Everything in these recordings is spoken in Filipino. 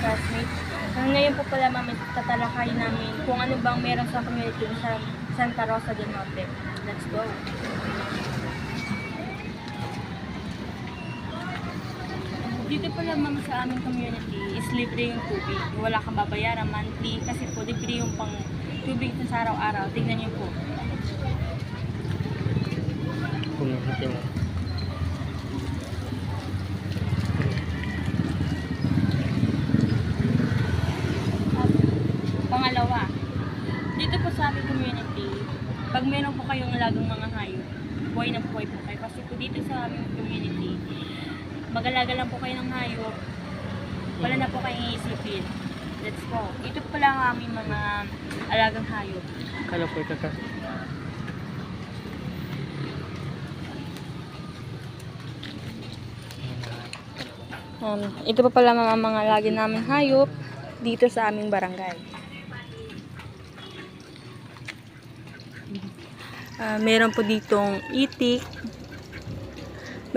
classmate. Ngayon po pala ma'am, tatalakayin namin kung ano bang meron sa community sa Santa Rosa del Norte. Let's go! Dito pala ma'am sa aming community is libre yung tubig. Wala kang babayaran monthly kasi po libre yung pang tubig sa araw-araw. Tingnan niyo po. Community mo. At pangalawa, dito po sa aming community, pag meron po kayong alagang mga hayop, buhay na buhay po kayo. Kasi po dito sa aming community, mag-alaga lang po kayo ng hayop, wala na po kayong iisipin. Let's go. Ito pala ang aming mga alagang hayop. Kala po ito ka. Ito pa pala mga lagi namin hayop dito sa aming barangay. Meron po ditong itik.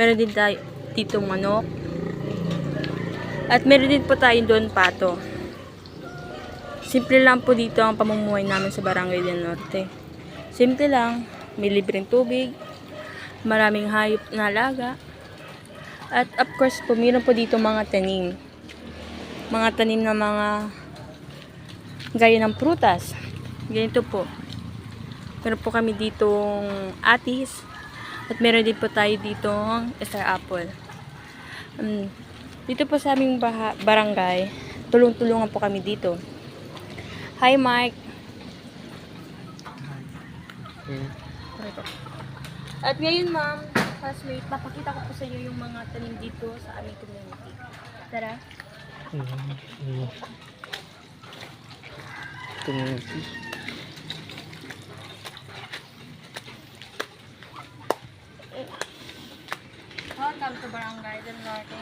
Meron din ditong manok. At meron din po tayo doon pato. Simple lang po dito ang pamumuhay namin sa Barangay del Norte. Simple lang. May libreng tubig. Maraming hayop na alaga. At of course po, meron po dito mga tanim. Mga tanim na mga gaya ng prutas. Ganito po. Meron po kami ditong atis. At meron din po tayo ditong star apple. Dito po sa aming barangay, tulong-tulungan po kami dito. Hi Mike! At ngayon ma'am, classmate, papakita ko po sa iyo yung mga tanim dito sa aming community. Tara. Community. Welcome to Barangay del Norte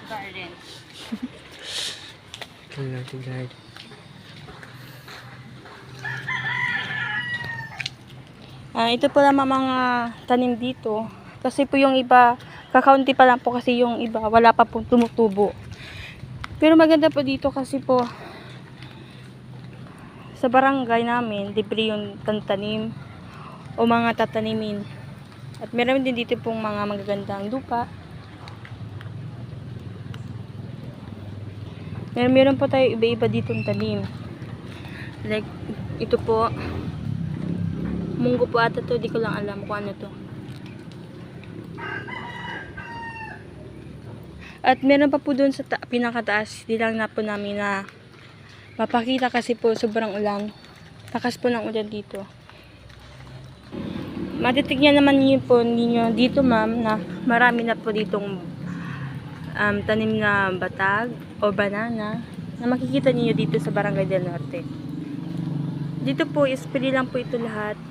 Garden. Community guide. Ito po lang mga tanim dito. Kasi po yung iba, kakaunti pa lang po kasi yung iba, wala pa po tumutubo. Pero maganda po dito kasi po, sa barangay namin, libre yung tanim o mga tatanimin. At meron din dito pong mga magagandang lupa. Meron po tayo iba-iba ditong tanim. Like, ito po, munggo po ata to, di ko lang alam kung ano to. At meron pa po doon sa pinakataas, di lang na po namin na mapakita kasi po sobrang ulan. Takas po ng ulan dito. Matitignan naman niyo po ninyo dito ma'am na marami na po ditong tanim na batag o banana na makikita niyo dito sa Barangay del Norte. Dito po is free lang po ito lahat.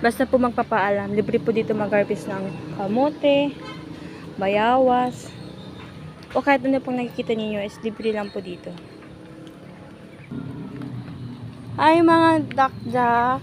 Basta po magpapaalam. Libre po dito mag-harvest ng kamote, bayawas, o kahit ano pong nakikita ninyo is libre lang po dito. Ay mga dakdak.